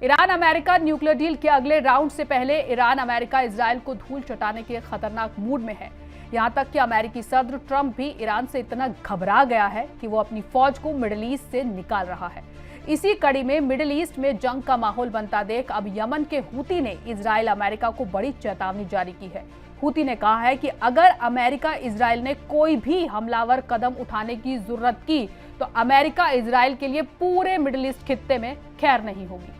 Iran America nuclear deal के अगले round से पहले ईरान अमेरिका इजराइल को धूल चटाने के खतरनाक मूड में है। यहां तक कि अमेरिकी सदर ट्रंप भी ईरान से इतना घबरा गया है कि वो अपनी फौज को मिडिल ईस्ट से निकाल रहा है। इसी कड़ी में मिडिल ईस्ट में जंग का माहौल बनता देख अब यमन के हूती ने इजराइल अमेरिका को बड़ी चेतावनी जारी की है। हूती ने कहा है कि अगर अमेरिका इजराइल ने कोई भी हमलावर कदम उठाने की जरूरत की तो अमेरिका इजराइल के लिए पूरे मिडिल ईस्ट खित्ते में खैर नहीं होगी।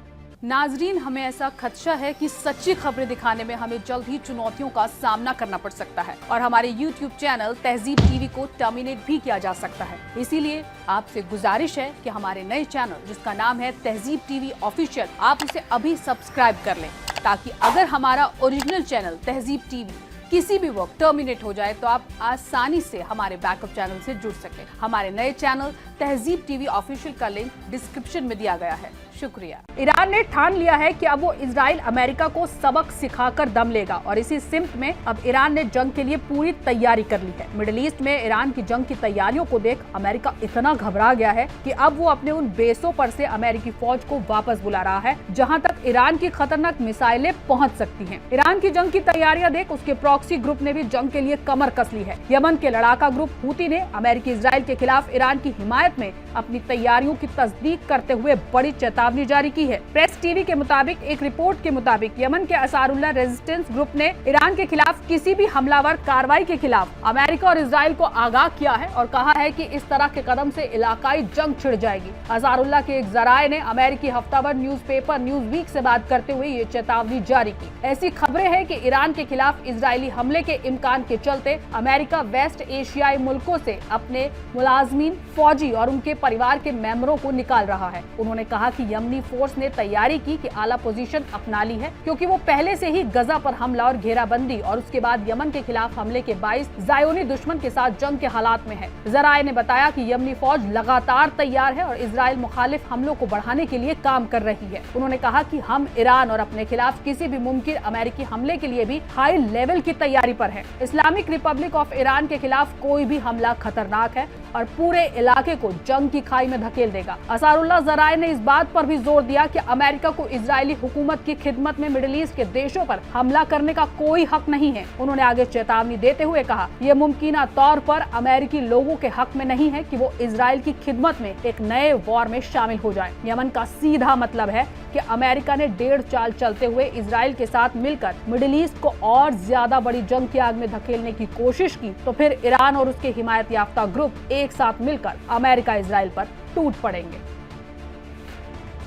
नाजरीन, हमें ऐसा खदशा है कि सच्ची खबरें दिखाने में हमें जल्द ही चुनौतियों का सामना करना पड़ सकता है और हमारे YouTube चैनल तहजीब टीवी को टर्मिनेट भी किया जा सकता है। इसीलिए आपसे गुजारिश है कि हमारे नए चैनल जिसका नाम है तहजीब टीवी ऑफिशियल, आप उसे अभी सब्सक्राइब कर लें ताकि अगर हमारा ओरिजिनल चैनल तहजीब टीवी किसी भी वक्त टर्मिनेट हो जाए तो आप आसानी से हमारे बैकअप चैनल से जुड़ सकें। हमारे नए चैनल तहजीब टीवी ऑफिशियल का लिंक डिस्क्रिप्शन में दिया गया है। शुक्रिया। ईरान ने ठान लिया है कि अब वो इजराइल अमेरिका को सबक सिखाकर दम लेगा और इसी सिमत में अब ईरान ने जंग के लिए पूरी तैयारी कर ली है। मिडिल ईस्ट में ईरान की जंग की तैयारियों को देख अमेरिका इतना घबरा गया है कि अब वो अपने उन बेसों पर से अमेरिकी फौज को वापस बुला रहा है जहां तक ईरान की खतरनाक मिसाइलें पहुंच सकती हैं। ईरान की जंग की तैयारियां देख उसके प्रॉक्सी ग्रुप ने भी जंग के लिए कमर कस ली है। यमन के लड़ाका ग्रुप हूती ने अमेरिकी इजराइल के खिलाफ ईरान की हिमायत में अपनी तैयारियों की तस्दीक करते हुए बड़ी चेतावनी जारी की है। प्रेस टीवी के मुताबिक एक रिपोर्ट के मुताबिक यमन के अंसारुल्लाह रेजिस्टेंस ग्रुप ने ईरान के खिलाफ किसी भी हमलावर कार्रवाई के खिलाफ अमेरिका और इजराइल को आगाह किया है और कहा है कि इस तरह के कदम से इलाकाई जंग छिड़ जाएगी। अंसारुल्लाह के एक जराये ने अमेरिकी हफ्तावार न्यूज़पेपर न्यूज़वीक से बात करते हुए ये चेतावनी जारी की। ऐसी खबरें हैं कि ईरान के खिलाफ इजरायली हमले के इम्कान के चलते अमेरिका वेस्ट एशियाई मुल्कों से अपने मुलाजमीन, फौजी और उनके परिवार के मेंबरों को निकाल रहा है। उन्होंने कहा कि यमनी फोर्स ने तैयारी की कि आला पोजीशन अपना ली है क्योंकि वो पहले से ही गजा पर हमला और घेराबंदी और उसके बाद यमन के खिलाफ हमले के 22 जायोनी दुश्मन के साथ जंग के हालात में है। जराये ने बताया कि यमनी फौज लगातार तैयार है और इजराइल मुखालिफ हमलों को बढ़ाने के लिए काम कर रही है। उन्होंने कहा कि हम ईरान और अपने खिलाफ किसी भी मुमकिन अमेरिकी हमले के लिए भी हाई लेवल की तैयारी पर है। इस्लामिक रिपब्लिक ऑफ ईरान के खिलाफ कोई भी हमला खतरनाक है और पूरे इलाके को जंग की खाई में धकेल देगा। अंसारुल्लाह जराये ने इस बात पर भी जोर दिया कि अमेरिका को इजरायली हुकूमत की खिदमत में मिडिल ईस्ट के देशों पर हमला करने का कोई हक नहीं है। उन्होंने आगे चेतावनी देते हुए कहा, यह मुमकिन तौर पर अमेरिकी लोगों के हक में नहीं है कि वो इजराइल की खिदमत में एक नए वॉर में शामिल हो जाए। यमन का सीधा मतलब है कि अमेरिका ने 1.5 चाल चलते हुए इजराइल के साथ मिलकर मिडिल ईस्ट को और ज्यादा बड़ी जंग की आग में धकेलने की कोशिश की तो फिर ईरान और उसके हिमायत याफ्ता ग्रुप एक साथ मिलकर अमेरिका इजराइल पर टूट पड़ेंगे।